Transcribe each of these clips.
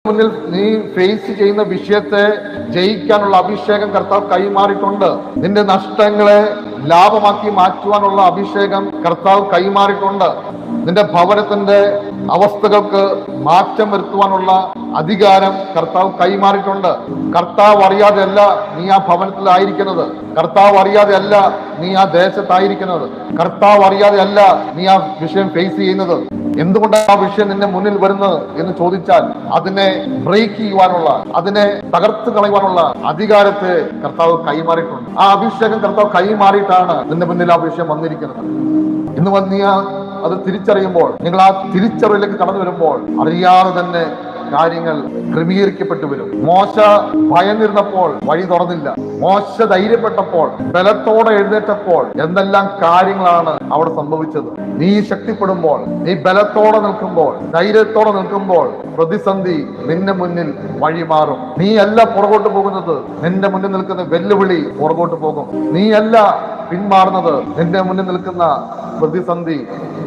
മുന്നിൽ നീ ഫേസ് ചെയ്യുന്ന വിഷയത്തെ ജയിക്കാനുള്ള അഭിഷേകം കർത്താവ് കൈമാറിയിട്ടുണ്ട്. നിന്റെ നഷ്ടങ്ങളെ ലാഭമാക്കി മാറ്റുവാനുള്ള അഭിഷേകം കർത്താവ് കൈമാറിയിട്ടുണ്ട്. നിന്റെ ഭവനത്തിന്റെ അവസ്ഥകൾക്ക് മാറ്റം വരുത്തുവാനുള്ള അധികാരം കർത്താവ് കൈമാറിയിട്ടുണ്ട്. കർത്താവ് അറിയാതെയല്ല നീ ആ ഭവനത്തിലായിരിക്കുന്നത്. കർത്താവ് അറിയാതെയല്ല നീ ആ ദേശത്തായിരിക്കുന്നത്. കർത്താവ് അറിയാതെയല്ല നീ ആ വിഷയം ഫേസ് ചെയ്യുന്നത്. എന്തുകൊണ്ടാണ് ആ വിഷയം നിന്റെ മുന്നിൽ വരുന്നത് എന്ന് ചോദിച്ചാൽ അതിനെ ബ്രേക്ക് ചെയ്യുവാനുള്ള, അതിനെ തകർത്ത് കളയുവാനുള്ള അധികാരത്തെ കർത്താവ് കൈമാറിയിട്ടുണ്ട്. ആ അഭിഷേകം കർത്താവ് കൈമാറിയിട്ടാണ് നിന്റെ മുന്നിൽ ആ വിഷയം വന്നിരിക്കുന്നത്. ഇന്ന് നീ അത് തിരിച്ചറിയുമ്പോൾ, നിങ്ങൾ ആ തിരിച്ചറിവിലേക്ക് കടന്നു വരുമ്പോൾ അറിയാതെ തന്നെ കാര്യങ്ങൾ ക്രമീകരിക്കപ്പെട്ടു വരും. മോശ ഭയന്നിരുന്നപ്പോൾ വഴി തുറന്നില്ല. മോശ ധൈര്യപ്പെട്ടപ്പോൾ, ബലത്തോടെ എഴുന്നേറ്റപ്പോൾ എന്തെല്ലാം കാര്യങ്ങളാണ് അവിടെ സംഭവിച്ചത്. നീ ശക്തിപ്പെടുമ്പോൾ, നീ ബലത്തോടെ നിൽക്കുമ്പോൾ, ധൈര്യത്തോടെ നിൽക്കുമ്പോൾ പ്രതിസന്ധി നിന്റെ മുന്നിൽ വഴിമാറും. നീയല്ല പുറകോട്ട് പോകുന്നത്, നിന്റെ മുന്നിൽ നിൽക്കുന്ന വെല്ലുവിളി പുറകോട്ട് പോകും. നീയല്ല പിന്മാറുന്നത്, നിന്റെ മുന്നിൽ നിൽക്കുന്ന പ്രതിസന്ധി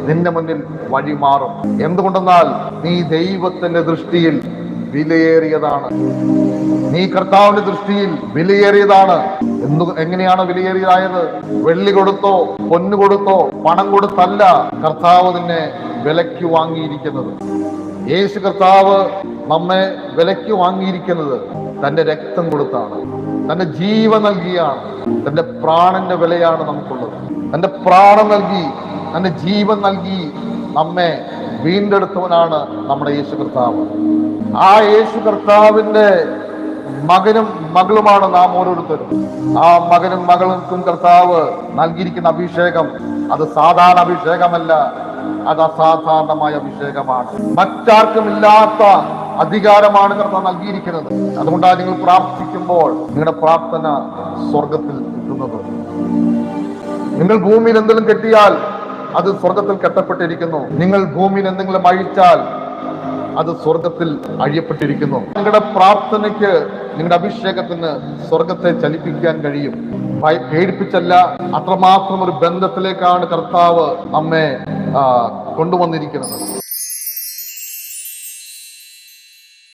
നിന്റെ മുന്നിൽ വഴിമാറും. എന്തുകൊണ്ടെന്നാൽ നീ ദൈവത്തിന്റെ ദൃഷ്ടിയിൽ വിലയേറിയതാണ്. നീ കർത്താവിന്റെ ദൃഷ്ടിയിൽ വിലയേറിയതാണ്. എങ്ങനെയാണ് വിലയേറിയതായത്? വെള്ളി കൊടുത്തോ പൊന്നു കൊടുത്തോ പണം കൊടുത്തല്ല കർത്താവ് നിന്നെ വിലയ്ക്ക് വാങ്ങിയിരിക്കുന്നത്. യേശു കർത്താവ് നമ്മെ വിലയ്ക്ക് വാങ്ങിയിരിക്കുന്നത് തന്റെ രക്തം കൊടുത്താണ്, തന്റെ ജീവൻ നൽകിയാണ്. തന്റെ പ്രാണന്റെ വിലയാണ് നമുക്കുള്ളത്. തന്റെ പ്രാണൻ നൽകി, തന്റെ ജീവൻ നൽകി നമ്മെ വീണ്ടെടുത്തവനാണ് നമ്മുടെ യേശു കർത്താവ്. ആ യേശു കർത്താവിന്റെ മകനും മകളുമാണ് നാം ഓരോരുത്തരും. ആ മകനും മകൾക്കും കർത്താവ് നൽകിയിരിക്കുന്ന അഭിഷേകം അത് സാധാരണ അഭിഷേകമല്ല, അത് അസാധാരണമായ അഭിഷേകമാണ്. മറ്റാർക്കും ഇല്ലാത്ത അധികാരമാണ് കർത്താവ് നൽകിയിരിക്കുന്നത്. അതുകൊണ്ടാണ് നിങ്ങൾ പ്രാർത്ഥിക്കുമ്പോൾ നിങ്ങളുടെ പ്രാർത്ഥന സ്വർഗത്തിൽ എത്തുന്നത്. നിങ്ങൾ ഭൂമിയിൽ എന്തെങ്കിലും കെട്ടിയാൽ അത് സ്വർഗത്തിൽ കെട്ടപ്പെട്ടിരിക്കുന്നു. നിങ്ങൾ ഭൂമിയിൽ എന്തെങ്കിലും അഴിച്ചാൽ അത് സ്വർഗത്തിൽ അഴിയപ്പെട്ടിരിക്കുന്നു. നിങ്ങളുടെ പ്രാർത്ഥനയ്ക്ക്, നിങ്ങളുടെ അഭിഷേകത്തിന് സ്വർഗത്തെ ചലിപ്പിക്കാൻ കഴിയും. പേടിപ്പിച്ചല്ല, അത്രമാത്രം ഒരു ബന്ധത്തിലേക്കാണ് കർത്താവ് നമ്മെ കൊണ്ടുവന്നിരിക്കുന്നത്.